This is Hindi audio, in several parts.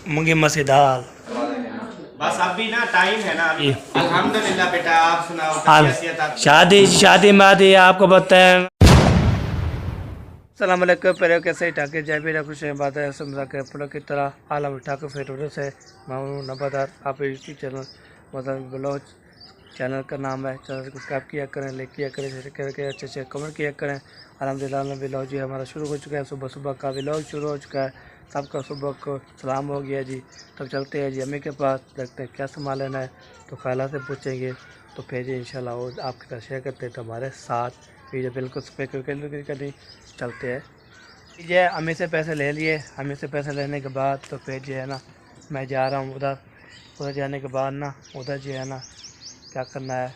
मूंगी मसी दाल। बस अभी ना टाइम है ना अभी। अल्हम्दुलिल्लाह बेटा, आप सुनाओ कैसियत आप? शादी शादी मादी आपको बताएं। सलाम अलैकुम पेरे कैसे ठाके जय भी खुश है बात है समझा के पुल की तरह आलम ठाके फेटोरे से मामू नबादार आप यूट्यूब चैनल मतलब ब्लॉग चैनल का नाम है। चैनल को सब्सक्राइब किया करें, लाइक किया करें, शेयर करके अच्छे से कमेंट किया करें। अल्हम्दुलिल्लाह व्लॉग जो हमारा शुरू हो चुका है, सुबह सुबह का व्लॉग शुरू हो चुका है। सबका सुबह को सलाम हो गया जी। तब चलते हैं जी अम्मी के पास, देखते हैं क्या सामान लेना है तो खाला से पूछेंगे तो फिर जी इंशाल्लाह वो आपके साथ शेयर करते हैं। तो हमारे साथ वीडियो बिल्कुल करनी चलते हैं। ये अम्मी से पैसे ले लिए, अम्मी से पैसे लेने के बाद तो फिर जो है ना मैं जा रहा हूँ उधर। उधर जाने के बाद ना उधर जो है ना क्या करना है,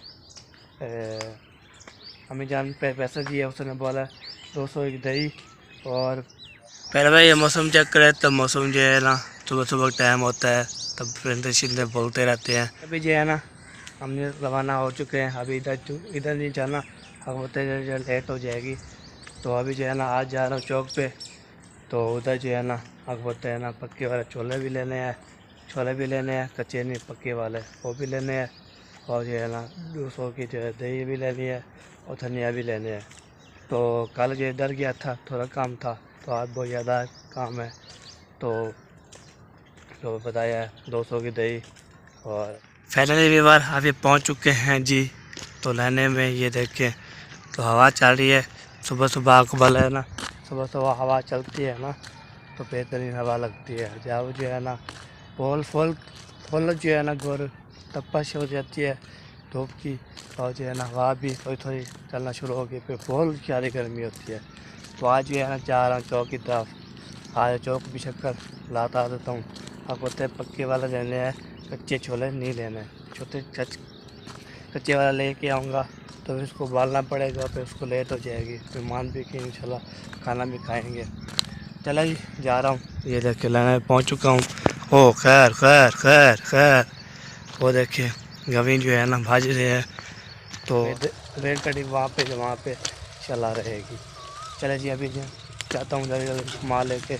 अम्मी जान पे पैसा दिए, उसने बोला 200 की दही। और पहले भाई ये मौसम चेक करे तो मौसम जो है ना सुबह सुबह टाइम होता है तब फ्रेंड शिंदे बोलते रहते हैं। अभी जो है ना हमने रवाना हो चुके हैं। अभी इधर नहीं जाना, हम होते लेट हो जाएगी। तो अभी जो है ना आज जा रहा हूँ चौक पे। तो उधर जो है ना अब होते हैं ना पक्के वाले छोले भी लेने हैं, छोले भी लेने हैं, कच्चे नहीं पक्के वाले वो भी लेने हैं। और जो है ना 200 की जो है दही भी लेनी है और धनिया भी लेने हैं। तो कल जो इधर गया था थोड़ा काम था, तो आज बहुत ज़्यादा काम है। तो बताया 200 की दही। और फाइनली भी बार अभी पहुँच चुके हैं जी। तो लेने में ये देखें तो हवा चल रही है। सुबह सुबह आपको भला है ना, सुबह सुबह हवा चलती है ना तो बेहतरीन हवा लगती है। जब जो है ना फूल जो है ना गोर तपश हो जाती है धूप की, और जो है ना हवा भी थोड़ी थोड़ी चलना शुरू हो गई, फिर बहुत ज़्यादा गर्मी होती है। तो आज जो है ना जा रहा हूँ चौक की तरफ। आज चौक भी चक्कर लाता देता हूँ। अब होते हैं पक्के वाला लेने हैं, कच्चे छोले नहीं लेने। छोटे कच्चे वाला लेके आऊँगा तो फिर उसको उबालना पड़ेगा, फिर उसको लेट हो जाएगी, फिर मान भी के इंशाल्लाह खाना भी खाएंगे। चला जी जा रहा हूँ। ये देखिए लाने पहुँच चुका हूँ। ओ खैर खैर खैर खैर वो देखिए गवीन जो है ना भाज रहे हैं। तो रेल कटी वहाँ पे चला रहेगी। चले जी अभी जो जाता हूँ जल्दी जल्दी माल लेके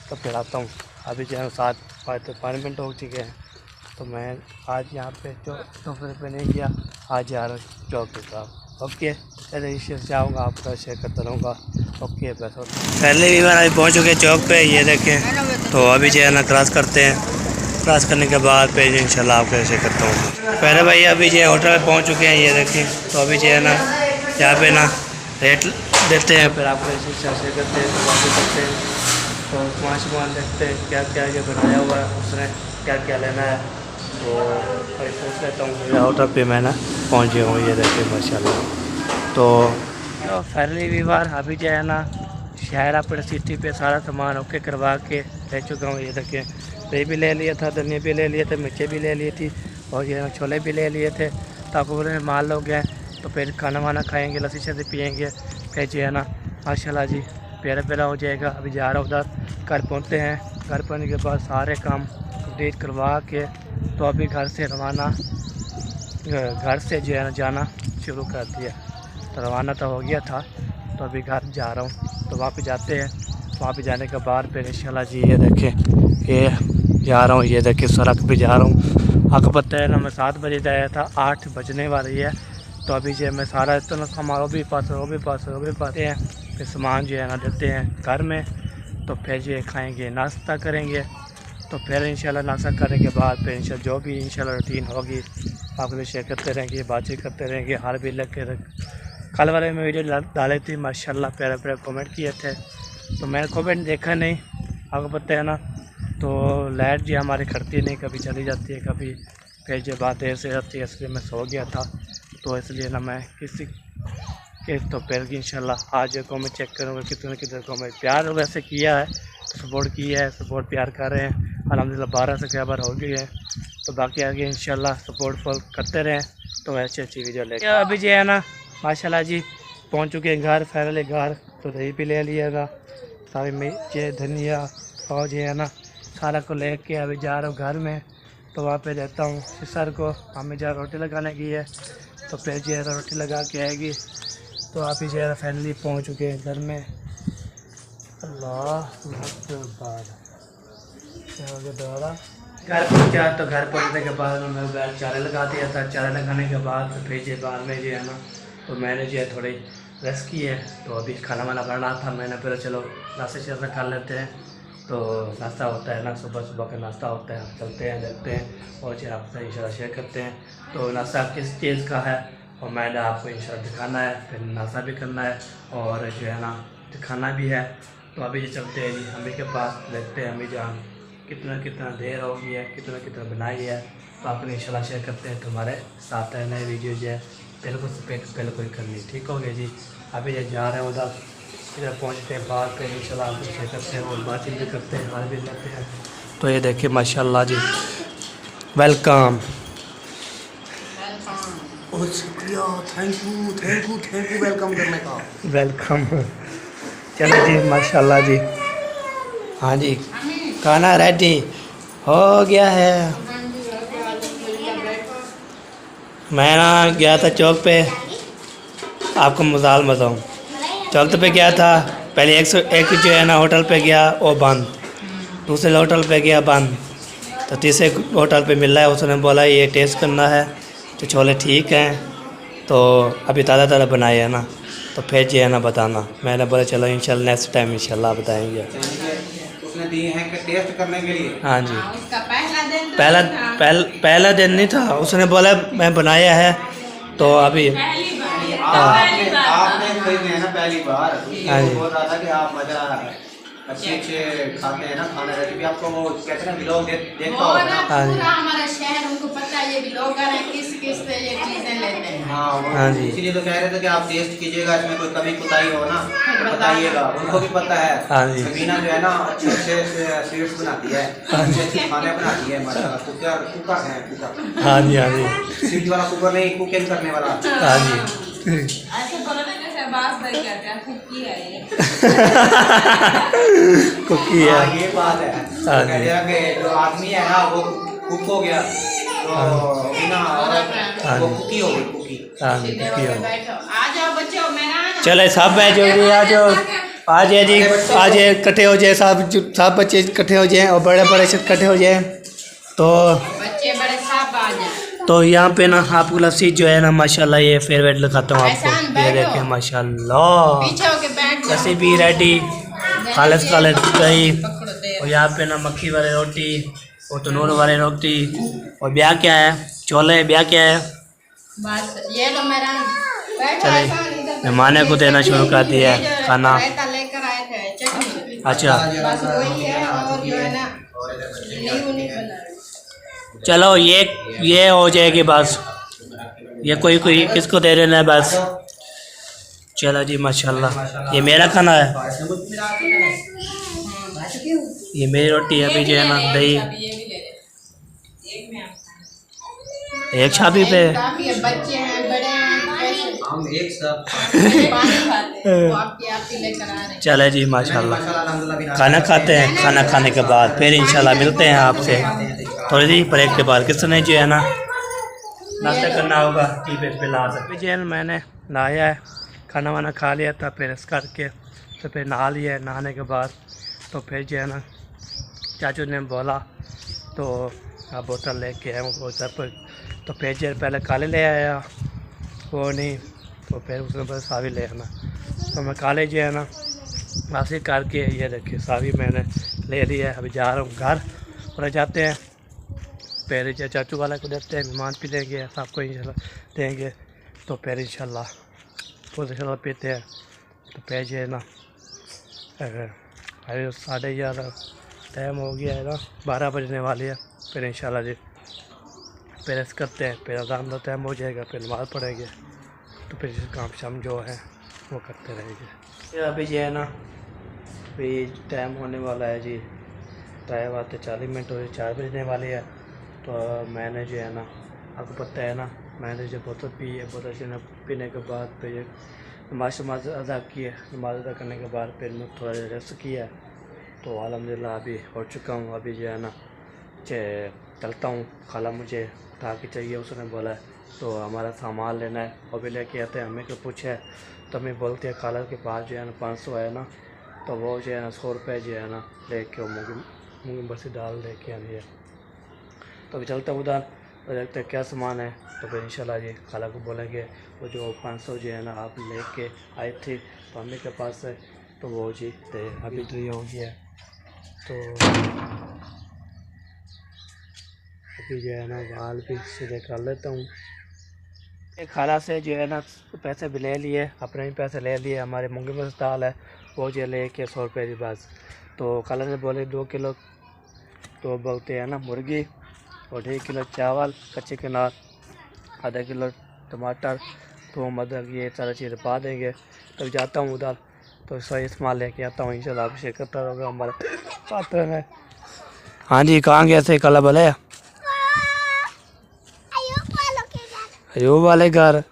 तो फिर आता हूँ। अभी जो है 7-5 मिनट हो चुके हैं। तो मैं आज यहाँ पे चौक पे नहीं गया, आज जा रहा हूँ चौक की तरफ। ओके चलिए इसे जाऊँगा आपका शेयर करता रहूँगा। ओके बस पहले भी बार अभी पहुँच चुके चौक पे, ये देखें। तो अभी जो है ना क्रॉस करते हैं, क्रॉस करने के बाद फिर इंशाल्लाह आपको शेयर करता हूँ। पहले भाई अभी जो होटल में पहुँच चुके हैं, ये देखें। तो अभी जो है ना यहाँ पे ना रेट देते हैं, फिर आपको शेयर करते हैं तो वापस करते हैं। तो सामान देखते हैं क्या क्या ये बनाया हुआ है, उसने क्या क्या लेना है। तो भाई पूछ लेता हूँ। होटल पे मैं ना पहुँच गया हूँ, ये देखिए माशाल्लाह। तो फाइनली भी बार अभी जो है ना शहर अपने सिटी पे सारा सामान ओके करवा के ले चुका हूँ। ये देखिए दही भी ले लिया था, धनिया भी ले लिए थे, मिर्ची भी ले ली थी, और ये छोले भी ले लिए थे। ताकि बोले माल लोग हैं तो फिर खाना वाना खाएँगे, लस्सी शस्सी पियेंगे, फिर जो है ना माशाल्लाह जी प्यारा प्यारा हो जाएगा। अभी जा रहा हूँ उधर, घर पहुँचते हैं। घर पहुँचने के बाद सारे काम कंप्लीट करवा के तो अभी घर से रवाना, घर से जो है ना जाना शुरू कर दिया। तो रवाना तो हो गया था, तो अभी घर जा रहा हूँ। तो वहाँ पे जाते हैं, वहाँ पे जाने के बाद फिर इंशाल्लाह जी ये देखें ये जा रहा हूँ। ये देखें सड़क पे जा रहा हूँ। आपको पता है ना मैं 7 बजे जाया था, 8 बजने वाली है। तो अभी जो मैं सारा इतना सामान वो भी पाते हैं, फिर सामान जो है ना देते हैं घर में। तो फिर जो खाएँगे नाश्ता करेंगे। तो फिर इंशाल्लाह नाश्ता करने के बाद फिर इंशाल्लाह जो भी इंशाल्लाह रूटीन होगी आपको भी शेयर करते रहेंगे, बातचीत करते रहेंगे। हाल भी लग के कल वाले में वीडियो डाले थी माशाल्लाह प्यारे प्यारे कमेंट किए थे। तो मैंने कमेंट देखा नहीं, आपको पता है ना। तो लाइट जो हमारी खड़ती नहीं, कभी चली जाती है, कभी फिर जो बात देर से आती है, इसलिए मैं सो गया था। तो इसलिए ना मैं किसी के तो फिर इंशाल्लाह आज को मैं चेक करूँगा कितने को मैं प्यार वैसे किया है, सपोर्ट किया है, सपोर्ट प्यार कर रहे हैं। अल्हम्दुलिल्लाह 12 सब्सक्राइबर हो गए हैं। तो बाकी आगे इंशाल्लाह सपोर्ट फॉल करते रहें तो अच्छी अच्छी वीडियो लेके अभी जो है ना माशाल्लाह जी पहुंच चुके हैं घर, फाइनली घर। तो दही भी ले लिएगा, सारी मिर्ची धनिया और जो है ना सारा को लेके अभी जा रहा हूँ घर में। तो वहाँ पे देता हूँ सर को, हमें जहाँ रोटी लगाने की है। तो फिर जो है रोटी लगा के आएगी तो आप ही जो फाइनली पहुँच चुके हैं घर में। अल्लाह बाद क्या हो गया दोबारा घर पहुँचा। तो घर पहुँचने के बाद मैं चारा लगा दिया था। चारा लगाने के बाद फिर जो बाद में जो है ना तो मैंने जो है थोड़ी रेस्ट की है। तो अभी खाना वाना बना था मैंने, फिर चलो नाश्ता शास्ता कर लेते हैं। तो नाश्ता होता है ना, सुबह सुबह का नाश्ता होता है, चलते हैं देखते हैं और जो आपसे इंशाल्लाह शेयर करते हैं। तो नाश्ता किस चीज़ का है और मैंने आपको इंशाल्लाह दिखाना है, फिर नाश्ता भी करना है और जो है ना दिखाना भी है। तो अभी जो चलते हैं जी अम्मी के पास, देखते हैं अम्मी जान कितना देर हो गई है, कितना बनाई है। तो आपने इंशाल्लाह शेयर करते हैं। तुम्हारे साथ है नए वीडियो जो है पहले कोई करनी, ठीक हो गया जी। अभी ये जा रहे हैं उधर, इधर पहुँचते हैं बाद फिर इंशाल्लाह आपको शेयर करते हैं और बातचीत भी करते हैं, हाल भी करते हैं। तो ये देखिए माशाल्लाह जी, वेलकम। बहुत शुक्रिया, थैंक यू वेलकम करने का। वेलकम। चलो जी माशाल्लाह जी। हाँ जी खाना रेडी हो गया है। मैं ना गया था चौक पे, आपको मजाल बताऊँ, चौक पे गया था। पहले एक जो है ना होटल पे गया वो बंद, दूसरे होटल पे गया बंद, तो तीसरे होटल पे मिला है। उसने बोला ये टेस्ट करना है तो छोले ठीक हैं, तो अभी ताज़ा बनाए हैं ना, तो फिर जो है ना बताना। मैंने बोला चलो इंशाल्लाह नेक्स्ट टाइम इंशाल्लाह बताएंगे। उसने दिए हैं कि टेस्ट करने के लिए। हाँ जी उसका पहला दिन तो पहला दिन नहीं था, उसने बोला मैं बनाया है तो अभी पहली बार आपने खरीदे हैं ना पहली बार, हाँ जी। वो बोल रहा था कि आप मजा अच्छे खाते हैं ना खाना रेसिपी। आपको वो कहते हैं ना व्लॉग देखता और होगा ना। हाँ जी। पूरा हमारा शहर उनको पता है ये ब्लॉगर है, किस से ये चीजें लेते हैं। हाँ हाँ जी। इसीलिए तो कह रहे थे कि आप टेस्ट कीजिएगा, इसमें कोई कमी कुताही हो ना तो बताइएगा। उनको भी पता है। हाँ जी। सबीना जो है ना अच्छे स्वीट्स बनाती है, अच्छे खाने बनाती है माशाल्लाह। कुकर है, कुकर। हाँ जी। हाँ जी। सीटी वाला कुकर नहीं, कुकिंग करने वाला। हाँ जी। ऐसे बोलो ना जैसे बात भाई कहते हैं कुकी है ये। कुकी है। हाँ, ये बात है। हाँ कह जी। दिया कि जो आदमी है ना वो कुक हो गया, तो बिना हाँ वो जी। कुकी हो गई, कुकी। हाँ जी सीधे कुकी होके है। बैठो, आ जाओ बच्चों मेरा। चले सब बैठ जाओ जी, आ जाओ आ जाए जी, आ जाए इकट्ठे हो जाए, सब बच्चे इकट्ठे हो जाएं और बड़े से इकट्ठे हो जाएं। तो बच्चे बड़े साफ आ जाए। तो यहाँ पे ना आपको लस्सी जो है ना माशाल्लाह ये फेवरेट लगाता हूँ एहसान, आपको, ये बैठो। देखें माशाल्लाह पीछे होके बैठ जाओ। लस्सी भी रेडी, खालिस दही, पकड़ो दे। और यहाँ पे ना मक्खी वाली रोटी और तनूर वाली रोटी, और ब्याह क्या है छोले, ब्याह क्या है। बस ये लो मेरा बैठो। चले, एहसान, इधर मेहमानों को देना शुरू कर दिया ये जो खाना। रायता लेकर आए थे चटनी, अच्छा बस वही है। और जो है ना नींबू नहीं बना रहे। चलो ये हो जाएगी बस, ये कोई किसको दे देना है बस। चलो जी माशाल्लाह, ये मेरा खाना है, ये मेरी रोटी है। अभी जो है ना दही एक छापी पे काफी है, बच्चे हैं बड़े हैं, कैसे हम एक सब पानी खाते हैं वो आपकी आरती लेकर आ रहे हैं। चले जी माशाल्लाह, अल्हम्दुलिल्लाह भी खाना खाते हैं, खाना खाने के बाद फिर इंशाल्लाह मिलते हैं आपसे थोड़ी देर ब्रेक के बाद। किसने जो है ना नाश्ता करना होगा टी पे ला सकते। जो है ना मैंने नहाया है, खाना वाना खा लिया था, फिर इस करके तो फिर नहा लिया। नहाने के बाद तो फिर जो है ना चाचू ने बोला तो आप बोतल लेके आए उधर पर, तो फिर जो पहले काले ले आया वो नहीं, तो फिर उसने बोला सावी ले आना, तो मैं काले जो है ना वासी करके ये देखिए सावी मैंने ले लिया है। अभी जा रहा हूँ घर और जाते हैं फिर चाचू वाला को देते हैं, मेहमान पी लेंगे, सबको इंशाल्लाह देंगे। तो फिर इंशाल्लाह पूरे पीते हैं। तो फिर जो है ना अभी 11:30 टाइम हो गया है ना, 12 बजने वाली है। फिर इंशाल्लाह जी फिर ऐसे करते हैं, फिर अज़ान का टाइम हो जाएगा, फिर नमाज़ पढ़ेंगे, तो फिर काम शाम जो है वो करते रहेंगे। फिर अभी जो है ना अभी टाइम होने वाला है जी, टाइम आते 40 मिनट हो 4 बजने वाली है। तो मैंने जो है ना आपको पता है ना, मैंने जो बोतल पी है, बोतल से पीने के बाद फिर नमाज अदा की है। नमाज अदा करने के बाद फिर मैं थोड़ा रेस्ट किया, तो अल्हम्दुलिल्लाह अभी हो चुका हूँ। अभी जो है ना चलता हूँ, खाला मुझे उठा के चाहिए, उसने बोला है तो हमारा सामान लेना है, और भी लेके आते हैं। हमें को पूछा है तो मैं बोलते हैं खाला के पास जो है ना 500 है ना, तो वो जो है ना 100 रुपये जो है ना लेके मूंगी मसूर दाल लेके आनी है। तो अभी चलते हैं उधर और देखते हैं क्या सामान है। तो फिर इंशाल्लाह जी खाला को बोलेंगे वो जो 500 जो है ना आप लेके आए थे मम्मी के पास है, तो वो जी दे अभी तो ये हो गया है। तो अभी जो है ना बाल भी सीधे कर लेता हूँ। एक खाला से जो है ना पैसे भी ले लिए, अपने भी पैसे ले लिए। हमारे मूंगी मसूर दाल है वो जो ले के 100 रुपये की बस। तो खाला ने बोले 2 किलो तो बोलते हैं ना मुर्गी और 1.5 किलो चावल कच्चे के नार, आधा किलो टमाटर, तो मतलब ये सारा चीज़ पा देंगे। तब जाता हूँ उधर तो सही सामान लेके आता हूँ। इंशाल्लाह अभिषेक करता होगा हमारे साथ में। हाँ जी, कहाँ गए थे कल बोले? अयूब वाले घर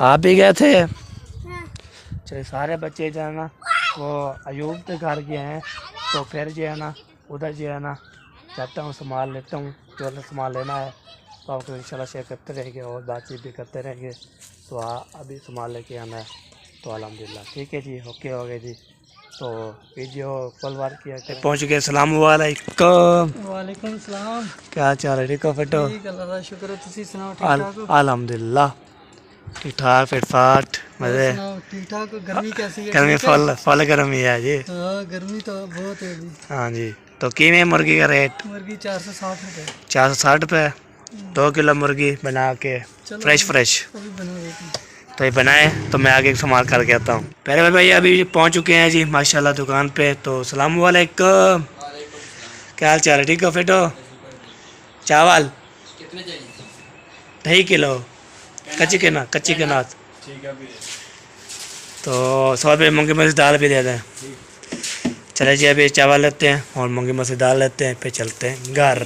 आप भी गए थे? चलिए सारे बच्चे जो है ना वो अयूब के घर गए हैं, तो फिर जो है ना उधर जो है ना जाता हूँ, सामान लेता हूँ जो सामान लेना है। तो आपको इंशाल्लाह शेयर करते रहेंगे और बातचीत भी करते रहेंगे। तो अभी सामान लेके आना है तो अल्हम्दुलिल्लाह ठीक है जी, ओके हो गए जी। तो वीडियो कल बार किया पहुँच गए। सलाम वालेकुम। वालेकुम सलाम। क्या चाल है? ठीक हो फिटो? ठीक अल्लाह दा शुक्र है, तुसी सुनाओ ठीक ठाक हो? अल्हम्दुलिल्लाह ठीक ठाक फिट फाट मजे। सुनाओ ठीक ठाक हो? गर्मी कैसी है? गर्मी ठीक है? फल गर्मी है जी। हाँ गर्मी तो बहुत है जी। हाँ जी। तो किमें मुर्गी का रेट? मुर्गी 460 रुपए। 460 रुपये 2 किलो मुर्गी बना के चलो फ्रेश। अभी बना देते हैं। तो ये बनाए तो मैं आगे संभाल करके आता हूँ। पहले भाई अभी पहुँच चुके हैं जी माशाल्लाह दुकान पे। तो सलाम वालेकुम, क्या हाल चाल है? ठीक हो फिट हो? चावल कितने चाहिए? 2.5 किलो कच्ची के नाथ। ठीक है। तो 100 रुपये मूंगी मसूर दाल भी दे दें। चले जी अभी चावल लेते हैं और मूंगी मसूर दाल लेते हैं, फिर चलते हैं घर।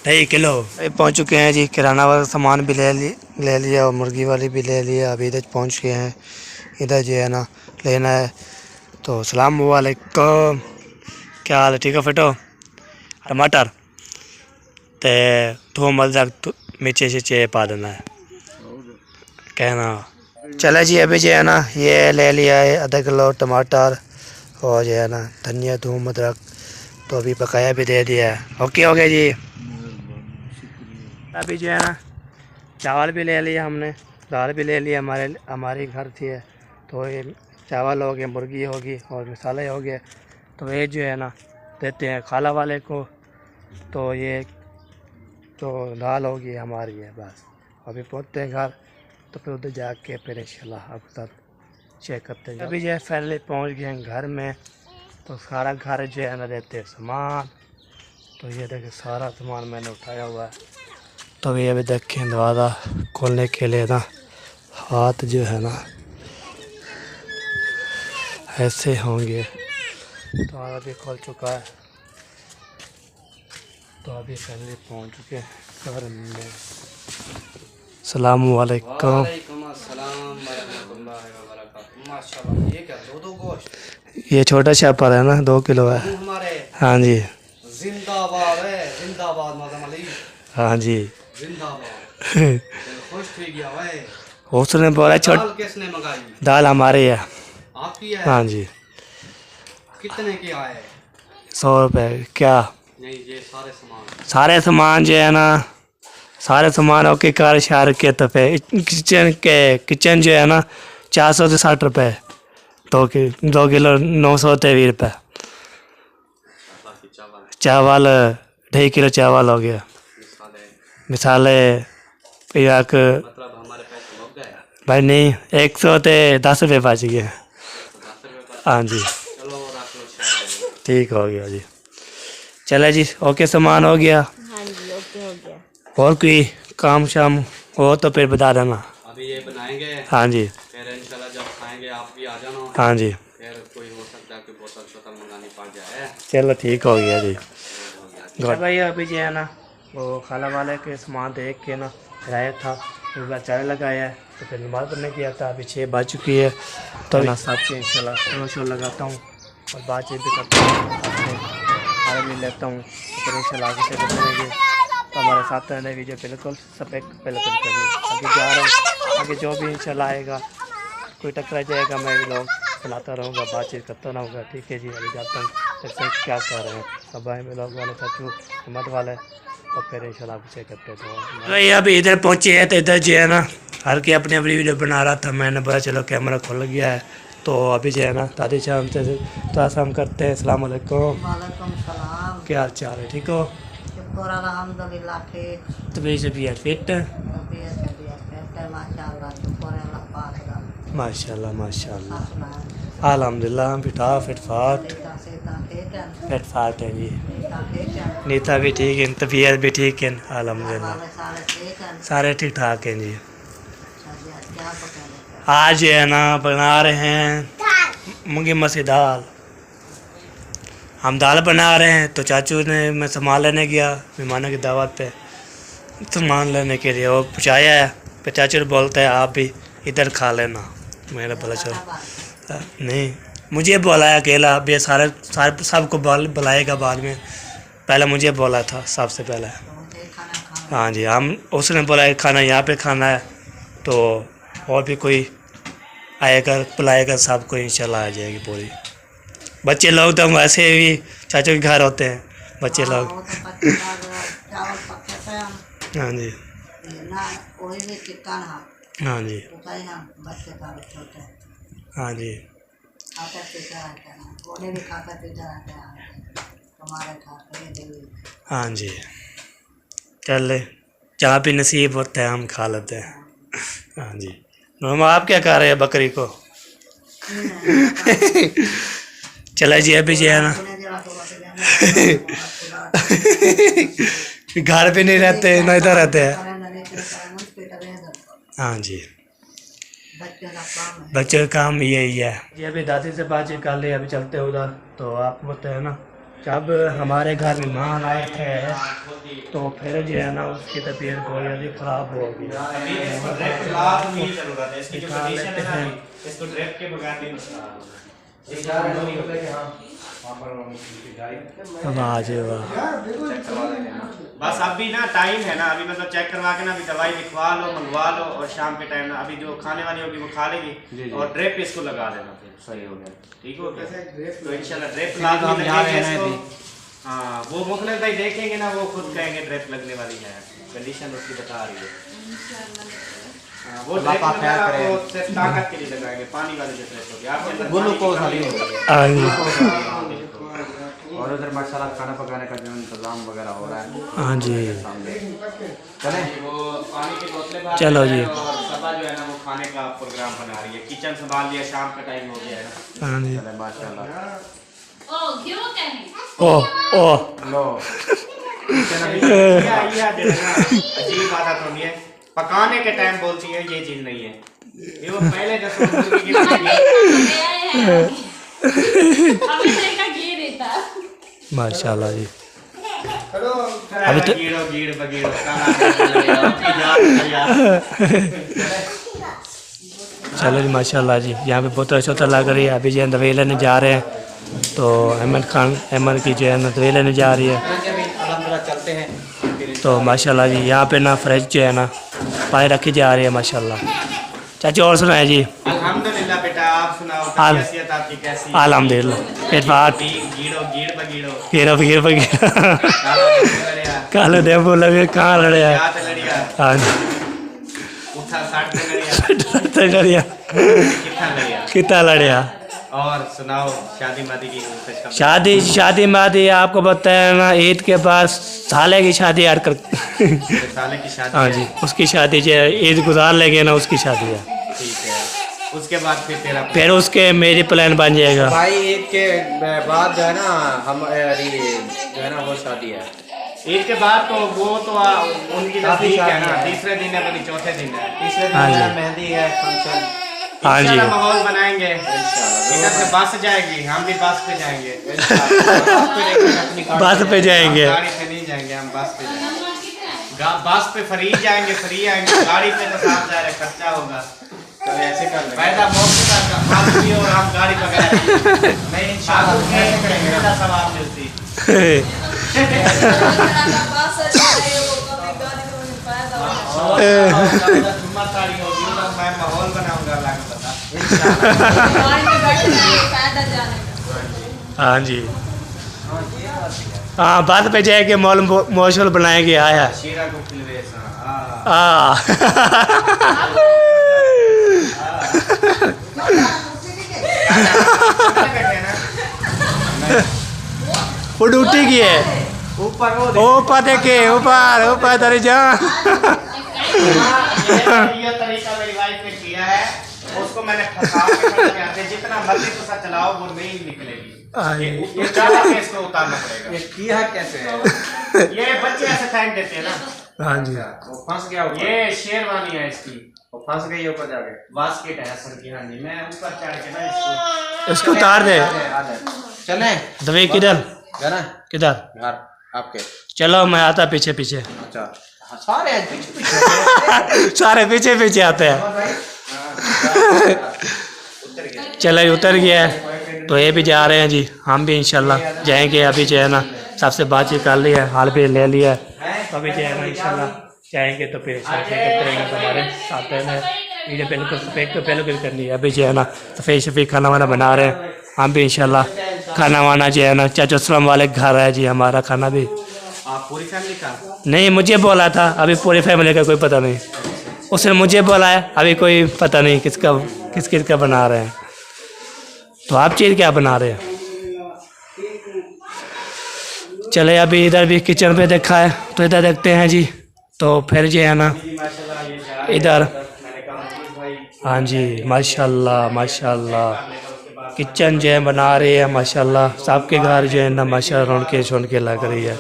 2.5 किलो पहुँच चुके हैं जी। किराना वाला सामान भी ले लिया और मुर्गी वाली भी ले लिया। अभी इधर पहुँच गए हैं, इधर जो है ना लेना है। तो सलाम वालेकुम, क्या हाल है? ठीक है फिट हो? टमाटर ते थोम अदरक मिर्ची शिचे पा देना है कहना। चले जी अभी जो है ना ये ले लिया है आधा किलो टमाटर और जो है ना धनिया थूम अदरक, तो अभी बकाया भी दे दिया है। ओके हो गया जी। अभी जो है ना चावल भी ले लिया हमने, दाल भी ले लिया, हमारे घर थी है। तो ये चावल हो गए, मुर्गी होगी और मसाले हो गए। तो ये जो है ना देते हैं खाला वाले को। तो ये तो दाल होगी हमारी है बस। अभी पहुँचते हैं घर तो फिर उधर जाके फिर इंशाल्लाह आपके साथ शेयर करते हैं। अभी जो है फाइनली पहुँच गए हैं घर में। तो सारा घर जो है ना देते हैं सामान। तो ये देखिए सारा सामान मैंने उठाया हुआ है। तो ये अभी देखें दरवाज़ा खोलने के लिए ना हाथ जो है ना ऐसे होंगे। तो अभी खोल चुका है। तो अभी फैमिली पहुंच चुके हैं घर में। सलाम वालेकुम। वालेकुम अस्सलाम वरहमतुल्लाहि वबरकातुहू। माशाल्लाह, ये क्या दो गोश्त? ये छोटा शापर है ना 2 किलो है। हमारे हाँ जी जिंदाबाद है, जिंदाबाद मादम अली, हाँ जी। जिंदाबाद। खुश हो गया भाई। उसने बोला दाल किसने मंगाई? दाल हमारी है। आपकी है? हाँ जी। कितने की आए? 100 रुपये। क्या? नहीं, ये सारे सामान जो है ना सारे सामानों के कार शार के तफे किचन जो है ना 460 रुपये 2 किलो 920 रुपये। चावल 2.5 किलो चावल हो गया। मिसाले एक मतलब हमारे पैसे लग गए भाई नहीं 110 रुपये बच गए। 10 रुपये। हाँ जी चलो रख लो, ठीक हो गया जी। चले जी ओके सामान हो गया। हाँ जी ओके हो गया। और कोई काम शाम हो तो फिर बता देना। अभी ये बनाएंगे, हाँ जी फिर इंशाल्लाह जब खाएंगे आप भी आ जाना। हाँ जी फिर कोई हो सकता है कि बोतल शोतल मंगानी पड़ जाए। चलो ठीक हो गया जी। भाई अभी जो है ना वो खाला वाले के सामान देख के ना किराया था तो चाय लगाया है। तो फिर नमाज पढ़ने किया था। अभी 6 बज चुकी है। तो ना साथ के इंशाल्लाह शोर लगाता हूँ और बातचीत भी करता हूँ, खाना भी लेता हूँ। तो फिर इंशाल्लाह आगे से करेंगे। तो हमारे साथ रहने वीडियो बिल्कुल सब एक पहले करनी आगे जा रहा हूँ। आगे जो भी इंशाल्लाह आएगा कोई टकरा जाएगा मैं लोग चलाता रहूँगा, बातचीत करता रहूँगा। ठीक है जी, अभी जाता हूँ देखते हैं क्या कर रहे हैं सब भाई में लोग वाले चाचू हिम्मत वाले, और फिर इंशाल्लाह आपसे करते तो ये अभी इधर पहुँचे हैं। तो इधर जो है ना हर के अपनी अपनी वीडियो बना रहा था, मैंने बोला चलो कैमरा खुल गया है तो अभी जो है ना दादी शाम से थोड़ा सा हम करते हैं। अस्सलाम वालेकुम, वालेकुम सलाम। क्या हाल चाल है, ठीक हो? शुक्र अल्हम्दुलिल्लाह ठीक। तबीयत से भी फिट? तबीयत फिट है माशाअल्लाह, शुक्र है अल्लाह पाक का। माशाल्लाह माशाल्लाह, सुनाए अल्हम्दुलिल्लाह हम फिटा फिट फाट सीता सीता ठीक है, फिट फाट है जी। सीता ठीक है, नीता भी ठीक है, तबीयत भी ठीक है अल्हम्दुलिल्लाह, वाले सारे ठीक हैं। सारे ठीक ठाक हैं जी। अच्छा जी, आज क्या पका लेते आज जो है ना बना रहे हैं मूंगी मसूर दाल। हम दाल बना रहे हैं तो चाचू ने मैं सामान लेने गया मेहमानों की दावत पे, सामान लेने के लिए वो पहुँचाया है। फिर चाचू बोलता है आप भी इधर खा लेना। मैंने बोला चलो, नहीं मुझे बोला है अकेला, अब ये सारे सबको बुलाएगा बाद में, पहले मुझे बोला था सबसे पहले। तो मुझे खाना खाना हाँ जी, हम उसने बोला है खाना यहाँ पे खाना है तो और भी कोई आएगा बुलाएगा सबको, इंशाल्लाह आ जाएगी पूरी। बच्चे लोग तो वैसे भी चाचू के घर होते हैं बच्चे लोग। वो तो बच्चे चावल पके पे हम हाँ जी, ये ना कोई भी चिकन हम हाँ जी, उठाई हम बच्चे का छोटे हाँ जी, खाते पीते रहते हैं, कोने भी खाते पीते रहते हैं तुम्हारे खाते दिल। हाँ जी, चल जहाँ भी नसीब होता है हम खा लेते हैं। हाँ जी, मामा आप क्या खा रहे हैं बकरी को? चला जी अभी जो है ना घर पे नहीं रहते ना इधर रहते हैं। हाँ जी, बच्चों का काम यही है। ये अभी दादी से बातचीत कर ली, अभी चलते हैं उधर। तो आपको पता है ना जब हमारे घर मेहमान आए थे तो फिर जो है ना उसकी तबीयत बहुत ज़्यादा ख़राब हो गई। वाह जी वाह, बस अभी ना टाइम है ना, अभी मतलब चेक करवा के ना अभी दवाई लिखवा लो मंगवा लो, और शाम के टाइम ना अभी जो खाने वाली होगी वो खा लेगी और ड्रिप इसको लगा देना, फिर सही हो गया। ठीक हो गया तो इंशाल्लाह ड्रिप लाजमी लगेगी इसको। हाँ वो मुखलिस भाई देखेंगे ना, वो खुद कहेंगे ड्रिप लगने वाली है, कंडीशन उसकी बता रही है। हाँ, वो ड्रिप वो सिर्फ ताकत के लिए लगाएंगे, पानी वाली जो ड्रिप होगी आपके अंदर ग्लूकोज वाली होगी। हाँ जी, और उधर माशाल्लाह खाना पकाने का जो इंतजाम वगैरह हो रहा है। हाँ जी, चले वो पानी की बोतलें बाहर चलो जी। और सबा जो है ना वो खाने का प्रोग्राम बना रही है, किचन संभाल लिया, शाम का टाइम हो गया है ना। हाँ जी, चले माशाल्लाह। ओ ओ लो किचन अभी अजीब आदत होनी है, पकाने के टाइम बोलती है ये चीज नहीं है, ये वो पहले जैसे माशाल्लाह जी। अभी तो कीड़ो कीड़ बगीड़ो चलो जी माशाल्लाह जी, यहाँ पे बहुत अच्छा लग रही है। अभी जो है दवाई लेने जा रहे हैं तो अहमद की जो है ना दवाई लेने जा रही है। अल्हम्दुलिल्लाह चलते हैं। तो माशाल्लाह जी यहाँ पे ना फ्रिज जो है ना पानी रखी जा रही है माशाल्लाह। चाची और सुनाए जी? अल्हम्दुलिल्लाह बेटा, आप सुनाओ कैफियत आपकी कैसी है? अल्हम्दुलिल्लाह पेट फाट गीड़ो गीड़ बगीड़ो काले दे बोला भी कहाँ लड़िया? क्या तो लड़िया हाँ जी, उठा साठ पे लड़िया लड़िया कितना लड़िया। और सुनाओ शादी मादी की शादी मादी आपको बताया ना, ईद के बाद साले की शादी यार कर साले की शादी हाँ है। जी, उसकी शादी जो है ईद गुजार लेंगे ना उसकी शादी है। ठीक है, उसके बाद फिर तेरा फिर उसके मेरी प्लान बन जाएगा। भाई ईद के बाद जो है ना हमारी जो है ना वो शादी है। ईद के बाद तो वो तो उनकी नजदीक है ना, तीसरे दिन है बल्कि चौथे दिन है, तीसरे दिन हाँ जी। है मेहंदी है फंक्शन। हाँ जी, इंशाल्लाह माहौल बनाएंगे, इधर से बस जाएगी, हम भी बस पे जाएंगे। बस पे जाएंगे, गाड़ी पे नहीं जाएंगे, हम बस पे जाएंगे। बस पे फ्री जाएंगे, फ्री आएंगे, गाड़ी पे तो साथ जा रहे खर्चा होगा। तो ऐसे कर लेंगे, पैसा मौके का हाथ भी और हम गाड़ी पकड़े नहीं इंशाल्लाह ऐसे करेंगे ना, सवाब मिलती जुम्मा तारीख होगी तो मैं माहौल बनाऊंगा, अल्लाह को पता। हाँ जी, हाँ बात पे जाए कि मॉल मौशल बनाएंगे आया। शीरा को फिलवेस वो ड्यूटी की है, ऊपर देखे, ऊपर ऊपर दर जा। ये तरीका मेरी वाइफ ने किया है, उसको मैंने फंसा के खड़ा किया था, जितना मर्जी तुसा चलाओ वो नहीं निकलेगी। ये ज्यादा केस को उतारना पड़ेगा। ये किया कैसे है? ये बच्चे ऐसे फेंक देते हैं ना। हाँ जी, वो फंस गया। ये शेरवानी है इसकी, वो फंस गई ऊपर जाके। बास्केट है असल की। हाँ जी, मैं ऊपर चढ़ के ना इसको उतार दे। चले दवाई किधर किधर? घर आपके। चलो मैं आता पीछे पीछे। अच्छा, सारे पीछे सारे पीछे पीछे आते हैं। चलो उतर गया है तो ये भी जा रहे हैं जी, हम भी इंशाल्लाह जाएंगे। अभी जो है ना सबसे बातचीत कर ली है, हाल भी ले लिया है, तो अभी जो है ना इंशाल्लाह जाएंगे तो फिर हमारे साथ में वीडियो पहले करनी है। अभी जो है ना सफ़ेद शफीक खाना वाना बना रहे हैं, हम भी इंशाल्लाह खाना वाना जो है ना चाचा अस्सलाम वाले घर है जी हमारा खाना भी। आप पूरी फैमिली का? नहीं, मुझे बोला था, अभी पूरी फैमिली का कोई पता नहीं। उसने मुझे बोला है, अभी कोई पता नहीं किस का बना रहे हैं। तो आप चीज़ क्या बना रहे हैं? चले अभी इधर भी किचन पे देखा है तो इधर देखते हैं जी। तो फिर जो है ना इधर, हाँ जी माशाल्लाह माशाल्लाह किचन जो है बना रही है माशाल्लाह। सबके घर जो है ना माशाल्लाह रौनके लग रही है।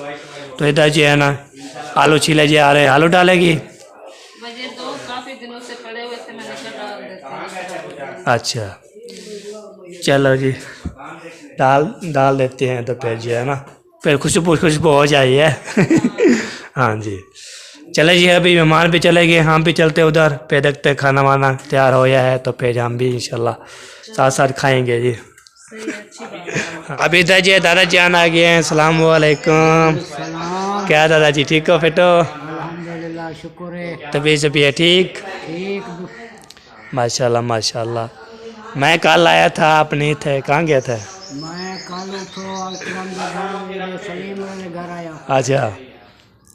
तो इधर जो है ना आलू छीले जा रहे हैं, आलू डालेगी। मुझे तो काफी दिनों से पड़े हुए थे, मैंने कहा डाल देते हैं। अच्छा चलो जी, डाल देते हैं तो फिर जो है ना फिर खुशबू हो जाइए। हाँ जी, चले जी अभी मेहमान भी चले गए, हम भी चलते उधर पे देखते खाना वाना तैयार हो गया है तो फिर हम भी इंशाल्लाह साथ साथ खाएंगे जी। अभी इधर जी दादा जान आ गए हैं। अस्सलाम वालेकुम। क्या दादाजी ठीक हो? फिट हो? अल्हम्दुलिल्लाह, शुक्र है। तबीयत ठीक? माशाल्लाह माशाल्लाह। मैं कल आया था, आप नहीं थे, कहाँ गए थे? मैं कल सलीम वाले घर आया। अच्छा,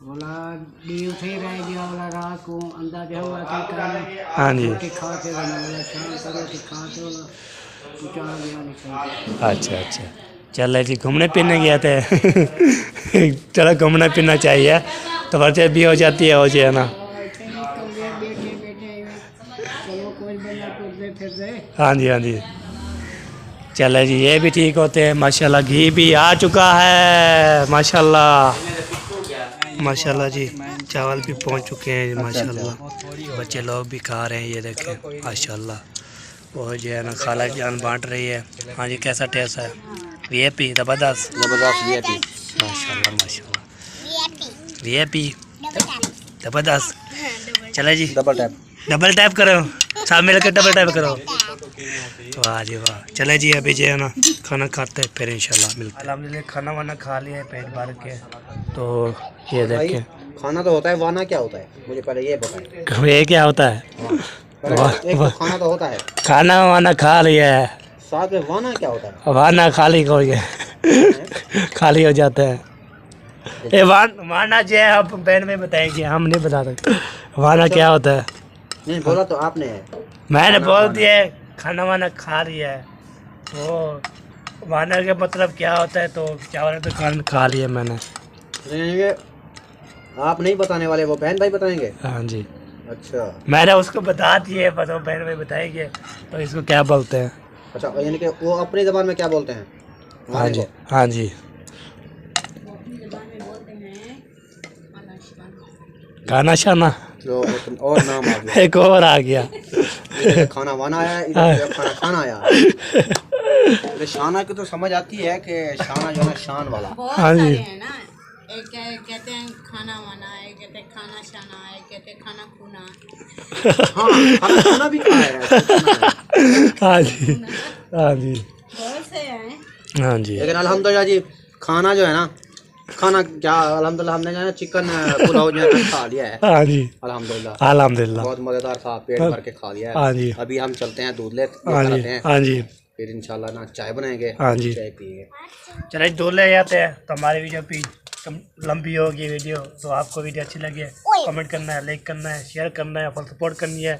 बोला ड्यूटी रह गया, बोला रात को अंदाजा हुआ कि हाँ जी, रोटी खाते बना, बोला शाम को रोटी खाते, बोला कुछ आ गया निकल। अच्छा अच्छा। चल जी घूमने फिरने गए थे। चलो घूमना फिरना चाहिए तो बच्चे भी हो जाती है, हो जाए ना। हाँ जी हाँ जी, चले जी ये भी ठीक होते हैं माशाल्लाह। घी भी आ चुका है माशाल्लाह माशाल्लाह जी। चावल भी पहुंच चुके हैं माशाल्लाह। बच्चे लोग भी खा रहे हैं, ये देखें माशाल्लाह। वो जो है ना खाला जान बांट रही है। हाँ जी, कैसा टेस्ट है? वीआईपी ज़बरदस्त वीआईपी माशाल्लाह माशाल्लाह। वीआईपी ज़बरदस्त। चले जी डबल टैप करो, सब मिलकर डबल टैप करो। वाह जी वाह। चले जी अभी जो है ना खाना खाते हैं फिर इंशाल्लाह मिलते हैं। अल्हम्दुलिल्लाह खाना वाना खा लिया है पेट भर के। तो ये देखें खाना तो होता है, वाना क्या होता है मुझे पहले ये बताएं। ये क्या होता है? एक तो खाना तो होता है, खाना वाना खा लिया है, साथ में वाना क्या होता है? वाना खाली हो गया। खाली हो जाता है। ये वाना जो है आप बहन में बताएंगे, हम नहीं बता सकते वाना क्या होता है। नहीं बोला तो आपने है। मैंने बोल दिया खाना वाना खा लिया है, तो वाना का मतलब क्या होता है? तो चावल तो खाना खा लिया मैंने। नहीं, आप नहीं बताने वाले, वो बहन भाई बताएंगे। हाँ जी, अच्छा मैंने उसको बता दिए, बस वो बहन भाई बताएंगे तो इसको क्या बोलते हैं। अच्छा, यानी कि वो अपनी ज़बान में क्या बोलते हैं? हाँ जी हाँ जी, खाना शाना जो और नाम आ गया, एक और आ गया। इधर खाना वाना आया, इधर खाना खाना आया। तो शाना की तो समझ आती है कि शाना जो है ना शान वाला। बहुत हाँ जी। सारे हैं ना, एक कहते हैं खाना वाना, एक कहते हैं खाना शाना, एक कहते हैं खाना खूना। हाँ, खाना खाना भी कहा है। हाँ जी हाँ जी बहुत से हैं। हाँ जी। लेकिन अल्हम्दुलिल्लाह जी, खाना जो है ना खाना क्या अल्हम्दुलिल्लाह हमने जो है चिकन पुलाव जो है खा लिया है हाँ जी अल्हम्दुलिल्लाह अल्हम्दुलिल्लाह। बहुत मजेदार था, पेट भर के खा लिया हाँ है। जी अभी हम चलते हैं दूध ले हाँ जी हैं, हाँ जी फिर इंशाल्लाह ना चाय बनाएंगे, हाँ जी। चाय पिएंगे। चलिए दूध ले जाते हैं। तो हमारी वीडियो भी लंबी होगी वीडियो, तो आपको वीडियो अच्छी लगी है कमेंट करना है, लाइक करना है, शेयर करना है, फुल सपोर्ट करनी है।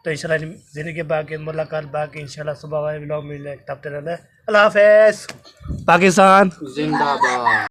तो इंशाल्लाह ज़िंदगी बाकी मुलाकात बाकी इंशाल्लाह सुबह वाले ब्लॉग मिले तब तक अल्लाह हाफ़िज़। पाकिस्तान जिंदाबाद।